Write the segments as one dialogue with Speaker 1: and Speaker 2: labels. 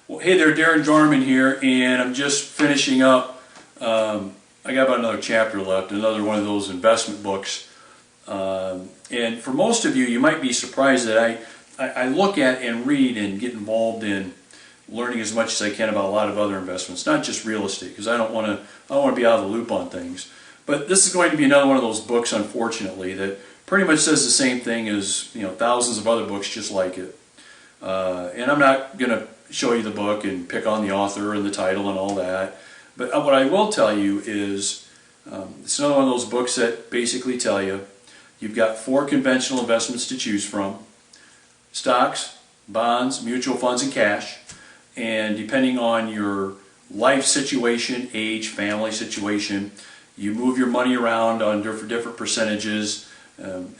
Speaker 1: Well, hey there, Darin Garman here, and I'm just finishing up. I got about another chapter left, another one of those investment books. And for most of you, you might be surprised that I look at and read and get involved in learning as much as I can about a lot of other investments, not just real estate, because I don't want to be out of the loop on things. But this is going to be another one of those books, unfortunately, that pretty much says the same thing as thousands of other books just like it. And I'm not going to show you the book and pick on the author and the title and all that. But what I will tell you is it's another one of those books that basically tell you you've got 4 conventional investments to choose from: stocks, bonds, mutual funds, and cash. And depending on your life situation, age, family situation, you move your money around on different percentages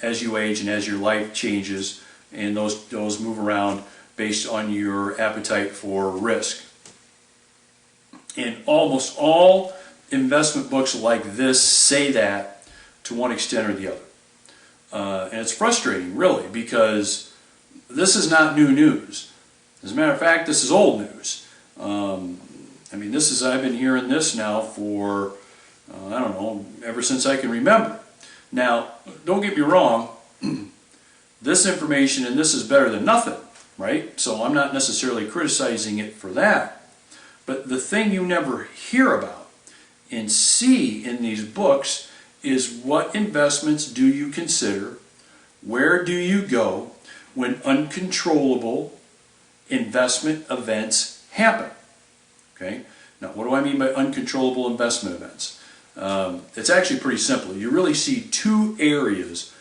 Speaker 1: as you age and as your life changes, and those move around based on your appetite for risk. And almost all investment books like this say that to one extent or the other. And it's frustrating, really, because this is not new news. As a matter of fact, this is old news. I've been hearing this now for, I don't know, ever since I can remember. Now, don't get me wrong, this information and this is better than nothing, right? So I'm not necessarily criticizing it for that. But the thing you never hear about and see in these books is what investments do you consider, where do you go when uncontrollable investment events happen. Okay? Now, what do I mean by uncontrollable investment events? It's actually pretty simple. You really see 2 areas,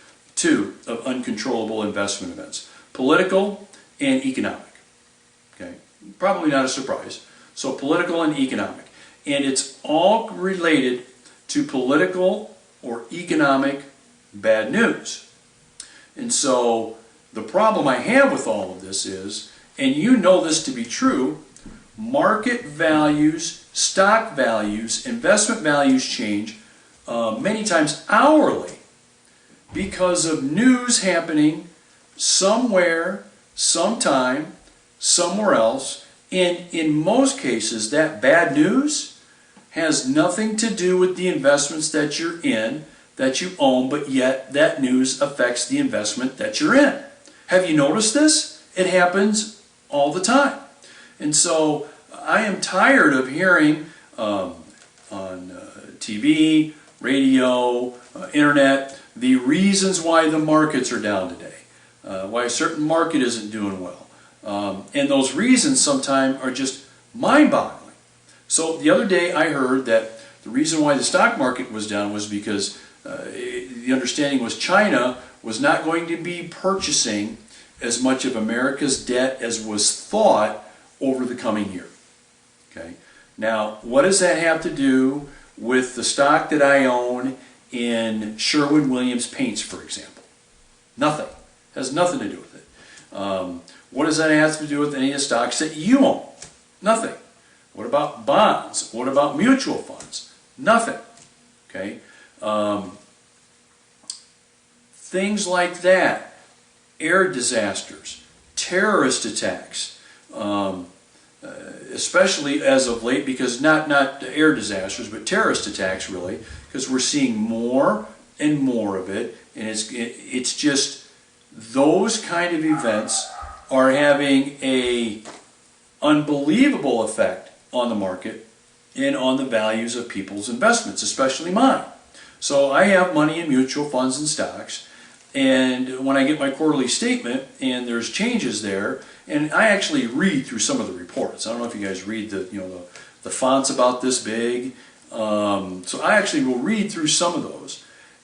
Speaker 1: of uncontrollable investment events: political and economic. Okay? Probably not a surprise. So political and economic. And it's all related to political or economic bad news. And so the problem I have with all of this is, and you know this to be true, market values, stock values, investment values change many times hourly because of news happening somewhere, sometime, somewhere else. And in most cases, that bad news has nothing to do with the investments that you're in, that you own, but yet that news affects the investment that you're in. Have you noticed this? It happens all the time. And so I am tired of hearing on TV, radio, internet, the reasons why the markets are down today, why a certain market isn't doing well. And those reasons sometimes are just mind-boggling. So the other day I heard that the reason why the stock market was down was because the understanding was China was not going to be purchasing as much of America's debt as was thought over the coming year. Okay. Now, what does that have to do with the stock that I own in Sherwin-Williams Paints, for example? Nothing. It has nothing to do with it. What does that have to do with any of the stocks that you own? Nothing. What about bonds? What about mutual funds? Nothing. Okay. Things like that. Air disasters, terrorist attacks, especially as of late, because not air disasters, but terrorist attacks, really, because we're seeing more and more of it, and it's just those kind of events are having a unbelievable effect on the market and on the values of people's investments, especially mine. So I have money in mutual funds and stocks. And when I get my quarterly statement and there's changes there, and I actually read through some of the reports. I don't know if you guys read the fonts about this big. So I actually will read through some of those.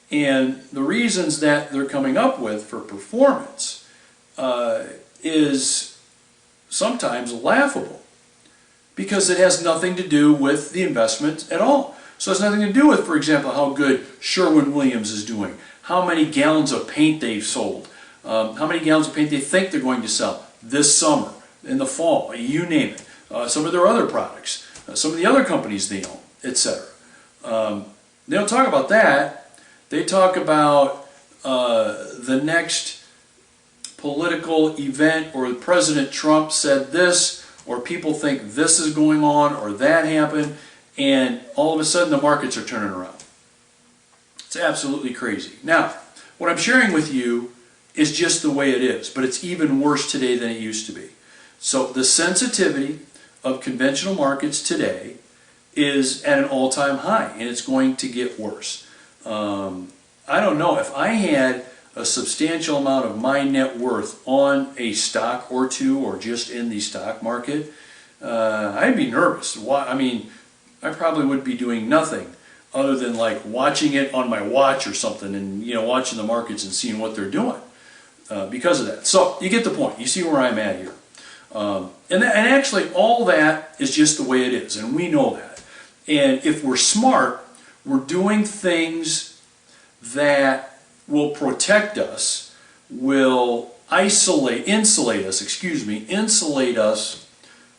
Speaker 1: And the reasons that they're coming up with for performance is sometimes laughable, because it has nothing to do with the investment at all. So it has nothing to do with, for example, how good Sherwin-Williams is doing, how many gallons of paint they've sold, how many gallons of paint they think they're going to sell this summer, in the fall, you name it. Some of their other products, some of the other companies they own, etc. They don't talk about that. They talk about the next political event, or President Trump said this, or people think this is going on or that happened, and all of a sudden the markets are turning around. It's absolutely crazy. Now, what I'm sharing with you is just the way it is, but it's even worse today than it used to be. So the sensitivity of conventional markets today is at an all-time high, and it's going to get worse. I don't know, if I had a substantial amount of my net worth on a stock or two, or just in the stock market, I'd be nervous. I mean, I probably would be doing nothing other than like watching it on my watch or something, and watching the markets and seeing what they're doing because of that. So you get the point. You see where I'm at here. And actually all that is just the way it is, and we know that. And if we're smart, we're doing things that will protect us, will insulate us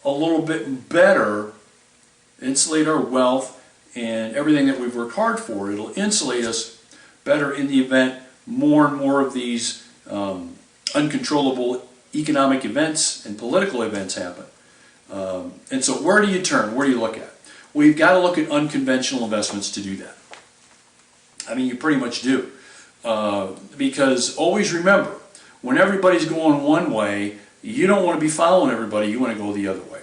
Speaker 1: a little bit better, insulate our wealth and everything that we've worked hard for. It'll insulate us better in the event more and more of these uncontrollable economic events and political events happen. And so where do you turn? Where do you look at? Well, you've got to look at unconventional investments to do that. I mean, you pretty much do. Because always remember, when everybody's going one way, you don't want to be following everybody, you want to go the other way.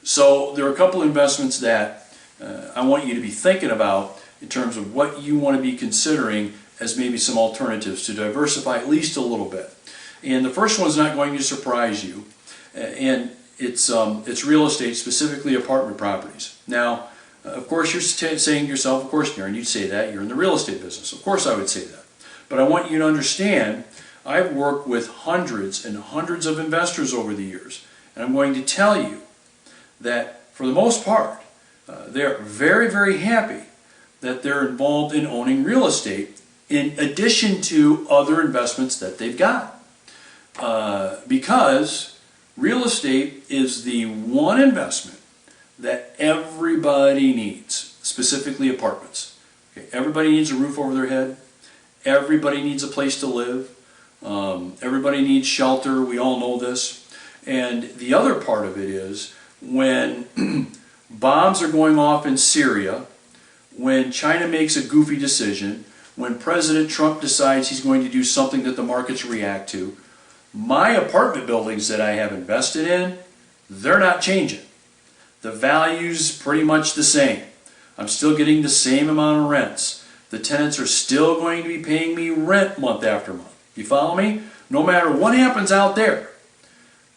Speaker 1: So there are a couple investments that I want you to be thinking about in terms of what you want to be considering as maybe some alternatives to diversify at least a little bit. And the first one's not going to surprise you, and it's real estate, specifically apartment properties. Now, of course, you're saying to yourself, of course, Darin, you'd say that, you're in the real estate business. Of course I would say that. But I want you to understand, I've worked with hundreds and hundreds of investors over the years, and I'm going to tell you that for the most part, they're very, very happy that they're involved in owning real estate in addition to other investments that they've got. Because real estate is the one investment that everybody needs, specifically apartments. Okay, everybody needs a roof over their head. Everybody needs a place to live. Everybody needs shelter. We all know this. And the other part of it is when bombs are going off in Syria, when China makes a goofy decision, when President Trump decides he's going to do something that the markets react to, my apartment buildings that I have invested in, they're not changing. The value's pretty much the same. I'm still getting the same amount of rents. The tenants are still going to be paying me rent month after month. You follow me? No matter what happens out there,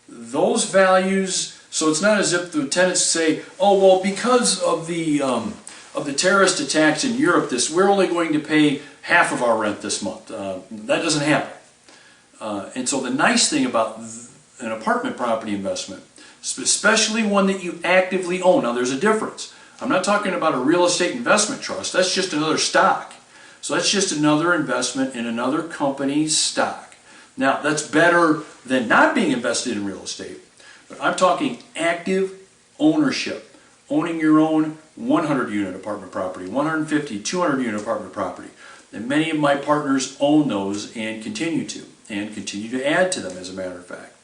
Speaker 1: those values, so it's not as if the tenants say, oh, well, because of the terrorist attacks in Europe, we're only going to pay half of our rent this month. That doesn't happen. And so the nice thing about an apartment property investment, especially one that you actively own, now there's a difference. I'm not talking about a real estate investment trust. That's just another stock. So that's just another investment in another company's stock. Now that's better than not being invested in real estate. But I'm talking active ownership. Owning your own 100-unit apartment property, 150, 200-unit apartment property. And many of my partners own those and continue to add to them, as a matter of fact.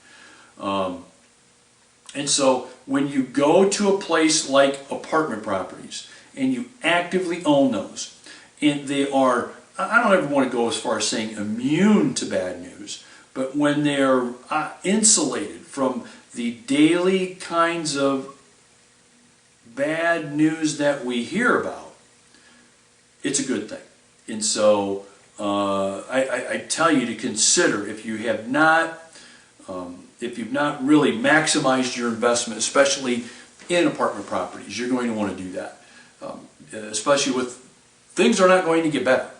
Speaker 1: And so when you go to a place like apartment properties and you actively own those, and they are, I don't ever want to go as far as saying immune to bad news, but when they're insulated from the daily kinds of bad news that we hear about, it's a good thing. And so I tell you to consider, if you've not really maximized your investment, especially in apartment properties, you're going to want to do that. Especially with things are not going to get better.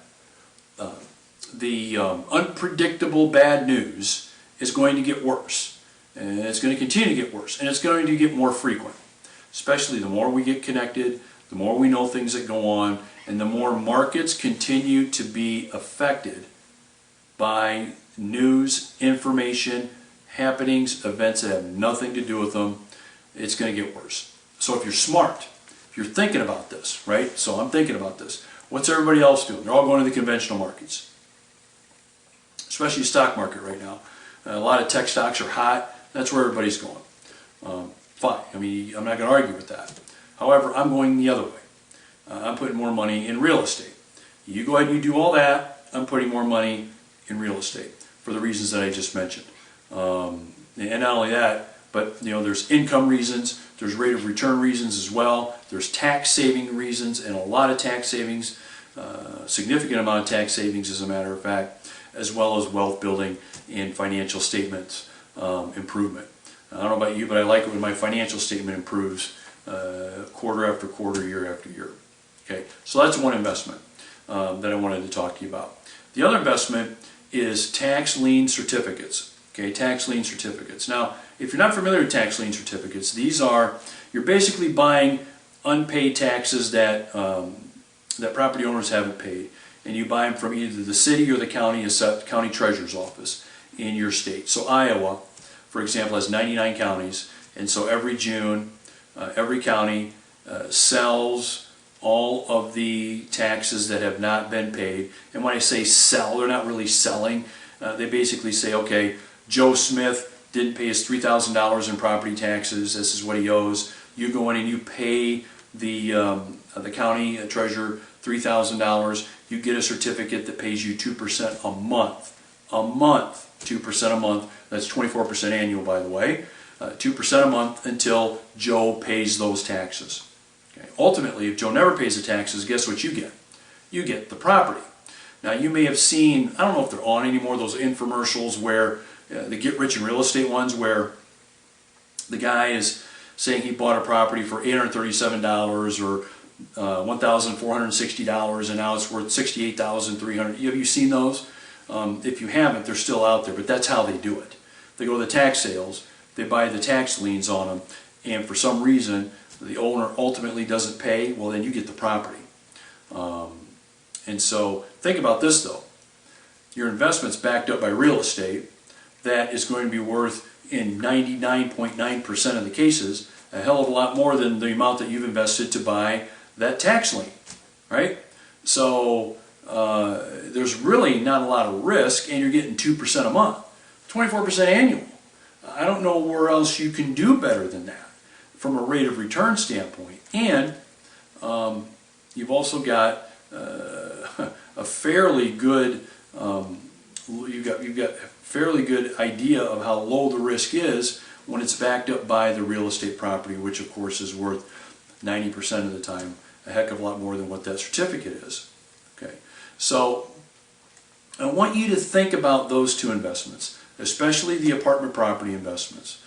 Speaker 1: The unpredictable bad news is going to get worse, and it's going to continue to get worse, and it's going to get more frequent. Especially the more we get connected, the more we know things that go on, and the more markets continue to be affected by news, information, happenings, events that have nothing to do with them, it's going to get worse. So if you're smart, if you're thinking about this, right? So I'm thinking about this. What's everybody else doing? They're all going to the conventional markets, especially the stock market right now. A lot of tech stocks are hot. That's where everybody's going. Fine. I mean, I'm not going to argue with that. However, I'm going the other way. I'm putting more money in real estate. You go ahead and you do all that. I'm putting more money in real estate for the reasons that I just mentioned. And not only that, but there's income reasons, there's rate of return reasons as well, there's tax saving reasons, and a lot of tax savings, significant amount of tax savings as a matter of fact, as well as wealth building and financial statements improvement. I don't know about you, but I like it when my financial statement improves quarter after quarter, year after year. Okay, so that's one investment that I wanted to talk to you about. The other investment is tax lien certificates. Okay, tax lien certificates. Now, if you're not familiar with tax lien certificates, you're basically buying unpaid taxes that that property owners haven't paid, and you buy them from either the city or the county treasurer's office in your state. So Iowa, for example, has 99 counties, and so every June, every county sells all of the taxes that have not been paid. And when I say sell, they're not really selling. They basically say, okay, Joe Smith didn't pay his $3,000 in property taxes. This is what he owes. You go in and you pay the county treasurer $3,000. You get a certificate that pays you 2% a month. A month, 2% a month. That's 24% annual, by the way. 2% a month until Joe pays those taxes. Okay. Ultimately, if Joe never pays the taxes, guess what you get? You get the property. Now, you may have seen, I don't know if they're on anymore, those infomercials where the get rich in real estate ones, where the guy is saying he bought a property for $837 or $1,460 and now it's worth $68,300. Have you seen those? If you haven't, they're still out there, but that's how they do it. They go to the tax sales, they buy the tax liens on them, and for some reason the owner ultimately doesn't pay, well then you get the property. And so think about this though. Your investment's backed up by real estate that is going to be worth, in 99.9% of the cases, a hell of a lot more than the amount that you've invested to buy that tax lien, right? So there's really not a lot of risk, and you're getting 2% a month, 24% annual. I don't know where else you can do better than that from a rate of return standpoint. And you've also got a fairly good you've got a fairly good idea of how low the risk is when it's backed up by the real estate property, which of course is worth 90% of the time a heck of a lot more than what that certificate is. Okay, so I want you to think about those two investments, especially the apartment property investments,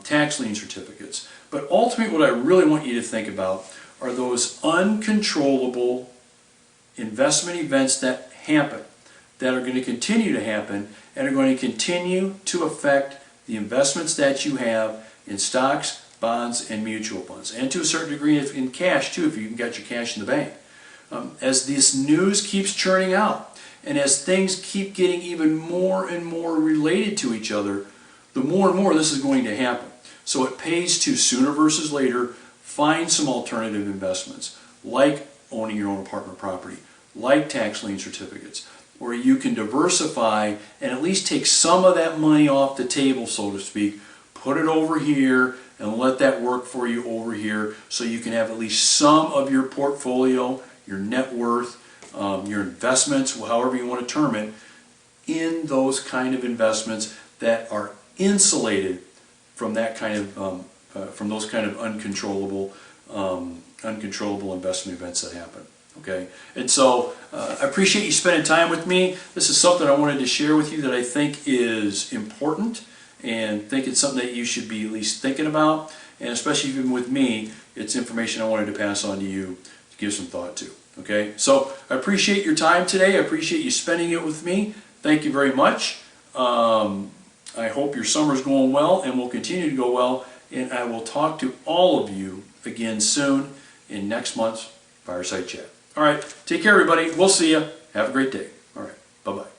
Speaker 1: tax lien certificates. But ultimately what I really want you to think about are those uncontrollable investment events that happen, that are going to continue to happen, and are going to continue to affect the investments that you have in stocks, bonds, and mutual funds, and to a certain degree in cash too, if you've got your cash in the bank. As this news keeps churning out, and as things keep getting even more and more related to each other, the more and more this is going to happen. So it pays to, sooner versus later, find some alternative investments, like owning your own apartment property, like tax lien certificates, where you can diversify and at least take some of that money off the table, so to speak, put it over here and let that work for you over here, so you can have at least some of your portfolio, your net worth, your investments, however you want to term it, in those kind of investments that are insulated from that kind of from those kind of uncontrollable investment events that happen. Okay, and so I appreciate you spending time with me. This is something I wanted to share with you that I think is important, and think it's something that you should be at least thinking about. And especially even with me, it's information I wanted to pass on to you to give some thought to. Okay, so I appreciate your time today. I appreciate you spending it with me. Thank you very much. I hope your summer's going well and will continue to go well. And I will talk to all of you again soon in next month's Fireside Chat. All right, take care, everybody. We'll see you. Have a great day. All right, bye-bye.